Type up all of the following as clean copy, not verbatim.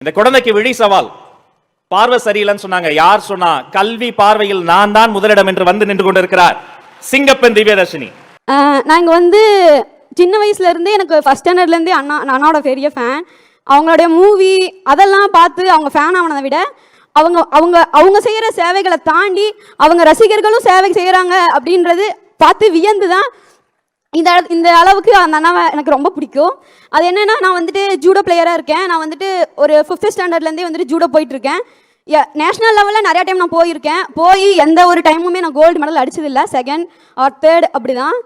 இந்த குழந்தைக்கு விழி சவால், பார்வை சரியில்லைன்னு சொன்னாங்க. யார் சொன்னா? கல்வி பார்வையில் நான் தான் முதலிடம் என்று வந்து நின்று கொண்டிருக்கிறார் சிங்கப்பெண் திவ்யதர்ஷினி. நாங்கள் வந்து சின்ன வயசுல இருந்தே எனக்கு ஃபர்ஸ்ட் ஸ்டாண்டர்ட்லேருந்தே அண்ணாவோட பெரிய ஃபேன். அவங்களுடைய மூவி அதெல்லாம் பார்த்து அவங்க ஃபேன் ஆனதை விட அவங்க அவங்க அவங்க செய்கிற சேவைகளை தாண்டி அவங்க ரசிகர்களும் சேவை செய்கிறாங்க அப்படின்றது பார்த்து வியந்து தான் இந்த அளவுக்கு அந்த அண்ணாவை எனக்கு ரொம்ப பிடிக்கும். அது என்னென்னா, நான் வந்துட்டு ஜூடோ பிளேயராக இருக்கேன். நான் வந்துட்டு ஒரு 5th ஸ்டாண்டர்ட்லேருந்தே வந்துட்டு ஜூடோ போயிட்டுருக்கேன். நேஷ்னல் லெவலில் நிறையா டைம் நான் போயிருக்கேன். எந்த ஒரு டைமுமே நான் gold medal அடிச்சதில்லை. 2nd or 3rd அப்படி தான்.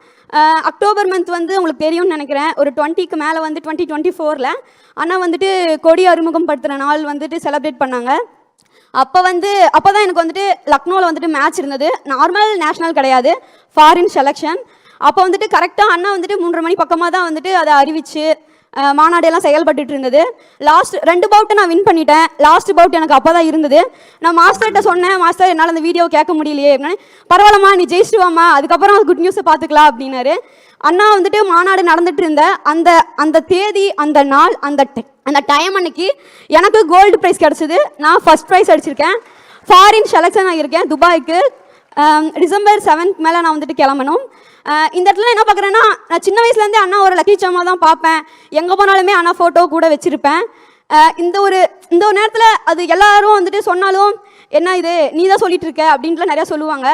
அக்டோபர் மந்த் வந்து உங்களுக்கு தெரியும்னு நினைக்கிறேன். ஒரு 20க்கு மேலே வந்து 2024ல் அண்ணா வந்துட்டு கொடி அறிமுகப்படுத்துகிற நாள் வந்துட்டு செலிப்ரேட் பண்ணாங்க. அப்போ தான் எனக்கு வந்துட்டு லக்னோவில் வந்துட்டு மேட்ச் இருந்தது. நார்மல் நேஷ்னல் கிடையாது, ஃபாரின் செலெக்ஷன். அப்போ வந்துட்டு கரெக்டாக அண்ணா வந்துட்டு 3:30 மணி பக்கமாக தான் வந்துட்டு அதை அறிவிச்சு மாநாடெல்லாம் செயல்பட்டு இருந்தது. லாஸ்ட் 2 பவுட்டு நான் வின் பண்ணிட்டேன். லாஸ்ட் பவுட் எனக்கு அப்போ தான் இருந்தது. நான் மாஸ்டர்கிட்ட சொன்னேன், மாஸ்டர் என்னால் அந்த வீடியோ கேட்க முடியலையே அப்படின்னு. பரவாயில்லம்மா, நீ ஜெயிச்சுவாம்மா, அதுக்கப்புறம் குட் நியூஸை பார்த்துக்கலாம் அப்படின்னாரு. அண்ணா வந்துட்டு மாநாடு நடந்துட்டு இருந்த அந்த தேதி, அந்த நாள், அந்த டைம் அன்னைக்கு எனக்கு கோல்டு ப்ரைஸ் கிடச்சிது. நான் ஃபர்ஸ்ட் ப்ரைஸ் அடிச்சிருக்கேன். ஃபாரின் செலெக்ஷன் ஆகியிருக்கேன் துபாய்க்கு. டிசம்பர் 7th மேலே நான் வந்துட்டு கிளம்பணும். இந்த இடத்துல என்ன பார்க்குறேன்னா, நான் சின்ன வயசுலேருந்தே அண்ணா ஒரு லக்கி சாமா தான் பார்ப்பேன். எங்கே போனாலுமே அண்ணா ஃபோட்டோ கூட வச்சுருப்பேன். இந்த ஒரு நேரத்தில் அது எல்லாரும் வந்துட்டு சொன்னாலும், என்ன இது நீ தான் சொல்லிட்டு இருக்க அப்படின்ட்டுலாம் நிறையா சொல்லுவாங்க.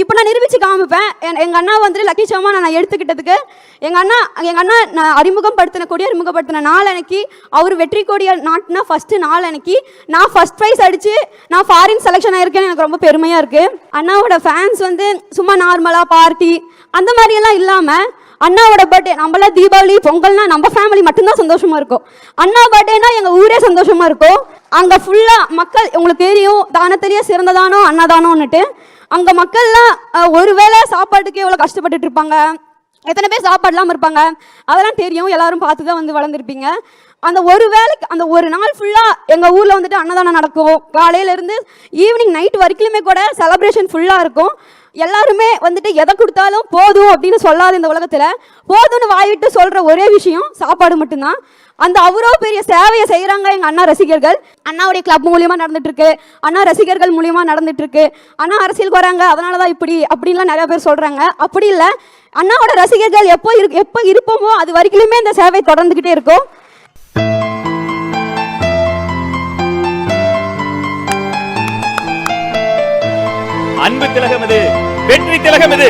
இப்போ நான் நிரூபித்து காமிப்பேன். எங்கள் அண்ணா வந்துட்டு லக்கி சாமா நான் எடுத்துக்கிட்டதுக்கு எங்கள் அண்ணா நான் கொடி அறிமுகப்படுத்தின நாள் அன்னைக்கு, அவர் வெற்றி கொடியை நாட்டினா ஃபஸ்ட்டு நாள் அன்னைக்கு நான் ஃபஸ்ட் ப்ரைஸ் அடித்து நான் ஃபாரின் செலெக்ஷன் ஆகிருக்கேன்னு எனக்கு ரொம்ப பெருமையாக இருக்குது. அண்ணாவோட ஃபேன்ஸ் வந்து சும்மா நார்மலாக பார்ட்டி அந்த மாதிரியெல்லாம் இல்லாமல், அண்ணாவோட பர்த்டே, நம்மளாம் தீபாவளி பொங்கல்னா நம்ம ஃபேமிலி மட்டும்தான் சந்தோஷமா இருக்கும். அண்ணா பர்த்டேனா எங்கள் ஊரே சந்தோஷமா இருக்கும். அங்கே ஃபுல்லாக மக்கள், உங்களுக்கு தெரியும் தானத்திலேயே சிறந்ததானோ அன்னதானோன்னுட்டு, அங்கே மக்கள்லாம் ஒரு வேளை சாப்பாட்டுக்கு எவ்வளோ கஷ்டப்பட்டுட்டு இருப்பாங்க, எத்தனை பேர் சாப்பாடுலாம் இருப்பாங்க, அதெல்லாம் தெரியும். எல்லாரும் பார்த்து தான் வந்து வளர்ந்துருப்பீங்க. அந்த ஒரு வேலைக்கு அந்த ஒரு நாள் ஃபுல்லாக எங்கள் ஊரில் வந்துட்டு அன்னதானம் நடக்கும். காலையிலேருந்து ஈவினிங் நைட் வரைக்குமே கூட செலப்ரேஷன் ஃபுல்லாக இருக்கும். எல்லாருமே வந்துட்டு எதை கொடுத்தாலும் போதும் அப்படின்னு சொல்லாத இந்த உலகத்தில் போதும்னு வாயிட்டு சொல்கிற ஒரே விஷயம் சாப்பாடு மட்டும்தான். அந்த அவ்வளோ பெரிய சேவையை செய்கிறாங்க எங்கள் அண்ணா ரசிகர்கள். அண்ணாவுடைய கிளப் மூலியமாக நடந்துட்டுருக்கு, அண்ணா ரசிகர்கள் மூலியமாக நடந்துட்டுருக்கு. அண்ணா அரசியலுக்கு வராங்க, அதனால தான் அப்படின்லாம் நிறையா பேர் சொல்கிறாங்க. அப்படி இல்லை, அண்ணாவோட ரசிகர்கள் எப்போ இருப்போமோ அது வரைக்குமே இந்த சேவை தொடர்ந்துக்கிட்டே இருக்கும். அன்பு திலகம் இது, வெற்றி திலகம் இது.